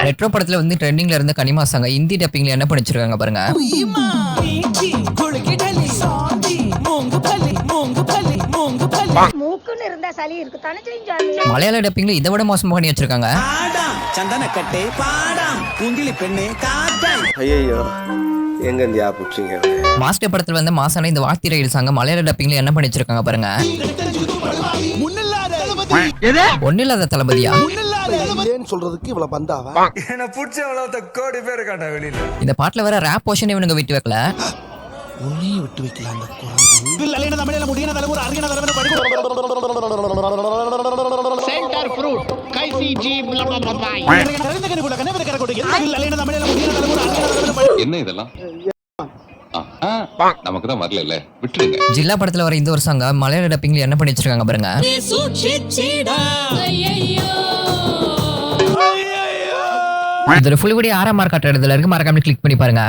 Retro படத்துல வந்து ட்ரெண்டிங்ல இருந்த கனிமாசாங்க ஹிந்தி டப்பிங்ல என்ன பண்ணிச்சிருக்காங்க பாருங்க. மூக்குன்னு இருந்தா சளி இருக்கு தானே செஞ்சாலு. மலையாள டப்பிங்ல இதை விட மோசமா பண்ணி வச்சிருக்காங்க. சந்தனக்கட்டை பாடாம் குங்கிலி பெண்ணே காட்டாய். ஐயோ எங்க இந்தியா புடிச்சிங்க. மாஸ்டர் படத்துல வந்து மாசான இந்த வாத்தி ரயில் சாங்க மலையாள டப்பிங்ல என்ன பண்ணி வச்சிருக்காங்க பாருங்க. ஒண்ணு இல்லாத தளபதியா சொல்றதுக்கு இவ்வளவு பந்தாவா? என்ன புடிச்சவள கோடி பேர் காட்ட வெளியில. இந்த பாட்டுல வர ரேப் போர்ஷன் இவனுங்க விட்டு வைக்கல. உன்னையே விட்டு வைக்கலாம் அந்த குரங்கு. सेंटर फ्रूट कैसी जीभ என்ன இதெல்லாம் நமக்கு தான் வரல விட்டுருங்க. ஜில்லா படத்துல வர இந்த ஒரு சாங்க மலையாள டப்பிங்ல என்ன பண்ணி வச்சிருக்காங்க பாருங்க. இதோட ஃபுல் வீடியோ 6ஆம் மார்க் காட்டுறதுல இருக்கு, மறக்காம கிளிக் பண்ணி பாருங்க.